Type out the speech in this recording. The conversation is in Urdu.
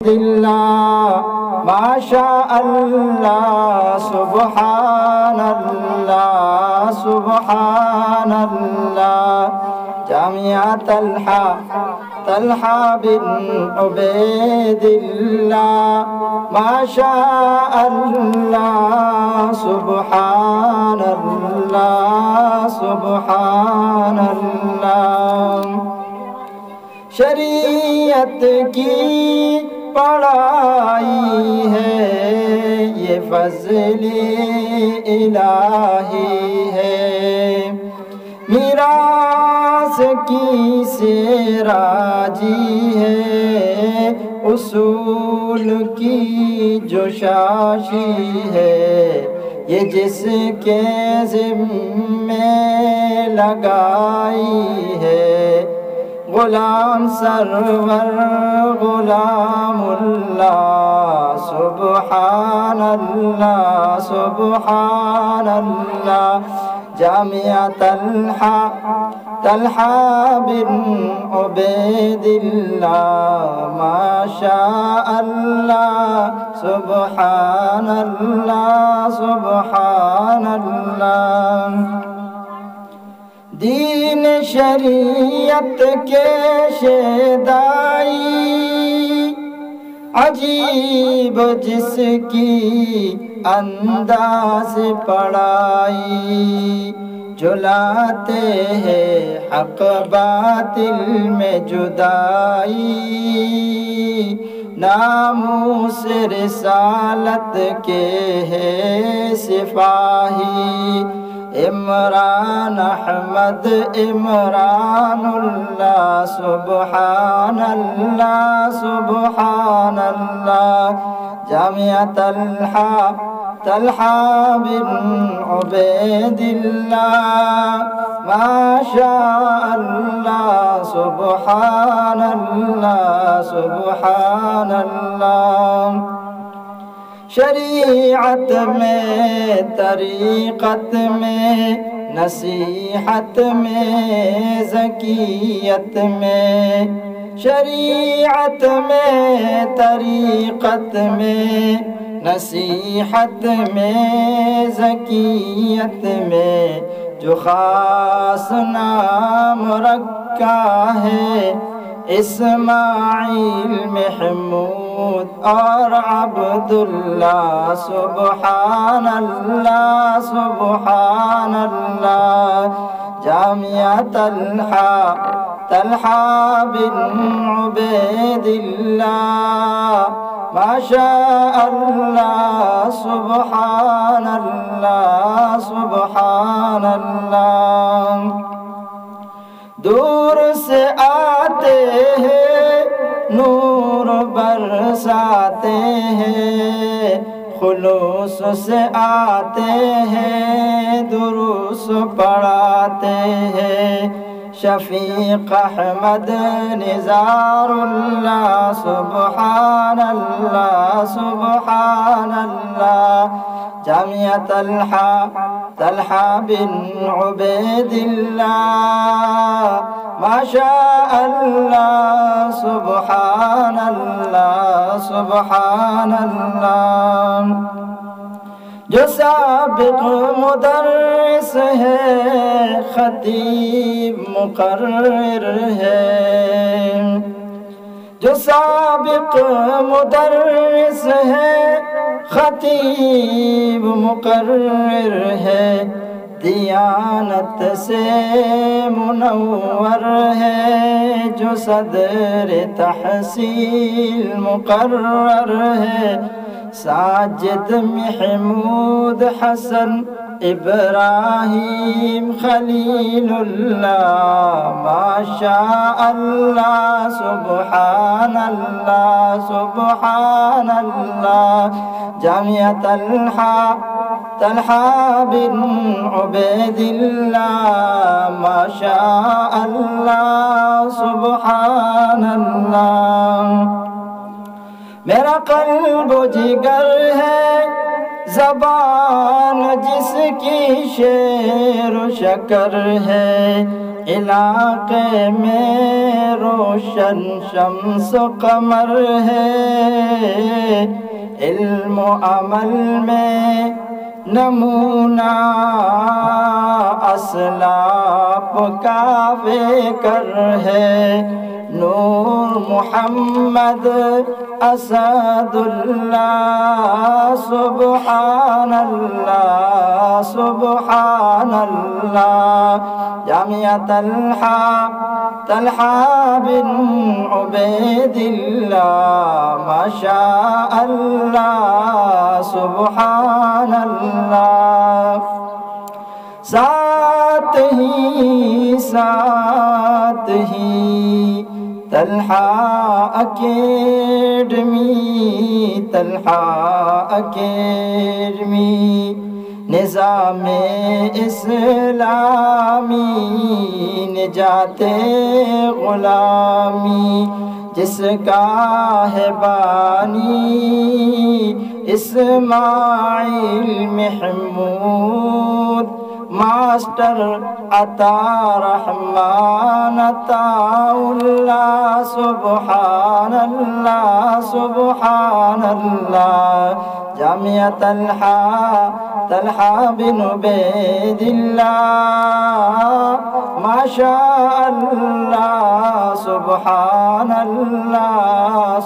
اللہ ماشاء اللہ سبحان اللہ سبحان اللہ جامعہ طلحہ بن عبید اللہ ماشاء اللہ سبحان اللہ سبحان اللہ شریعت کی پڑھائی ہے یہ فضل الہی ہے میراث کی سے راجی ہے اصول کی جو شاشی ہے یہ جس کے ذمے لگائی ہے غلام سرور غلام اللہ سبحان اللہ سبحان اللہ جامعہ طلحہ بن عبید اللہ ماشاء اللہ سبحان اللہ سبحان اللہ دین شریعت کے شیدائی عجیب جس کی انداز پڑھائی جلاتے ہیں حق باطل میں جدائی ناموس رسالت کے ہے سپاہی عمران احمد عمران اللہ سبحان اللہ سبحان اللہ جامعہ طلحہ بن عبید اللہ ماشاء اللہ سبحان اللہ سبحان اللہ شریعت میں طریقت میں نصیحت میں زکیت میں شریعت میں طریقت میں نصیحت میں زکیت میں جو خاص نام رکھا ہے اسماعیل محمود اور عبداللہ سبحان اللہ سبحان اللہ جامعہ طلحہ بن عبید اللہ ماشاء اللہ سبحان اللہ سبحان اللہ دور سے آتے ہیں نور برساتے ہیں خلوص سے آتے ہیں دروس پڑھاتے ہیں شفیق احمد نثار اللہ سبحان اللہ سبحان اللہ جامعہ طلحہ بن عبید اللہ ماشاء اللہ سبحان اللہ سبحان اللہ جو سابق مدرس ہے خطیب مقرر ہے جو سابق مدرس ہے خطیب مقرر ہے دیانت سے منور ہے جو صدر تحصیل مقرر ہے ساجد محمود حسن ابراہیم خلیل اللہ ماشاء اللہ سبحان اللہ سبحان اللہ جامعہ طلحہ بن عبید اللہ ماشاء اللہ سبحان اللہ میرا قلب و جگر ہے زبان جس کی شعر و شکر ہے علاقے میں روشن شمس و قمر ہے علم و عمل میں نمونہ اسلاف کا فکر ہے نور محمد اسد اللہ سبحان اللہ سبحان اللہ جامعہ طلحہ بن عبید اللہ ماشاء اللہ سبحان اللہ ساتھ ہی طلحہ اکیڈمی نظام اسلامی نجات غلامی جس کا ہے بانی اسماعیل محمود ماسٹر عطا رحمان عطا اللہ سبحان اللہ سبحان اللہ جامعہ طلحہ بن عبید اللہ ماشاء اللہ سبحان اللہ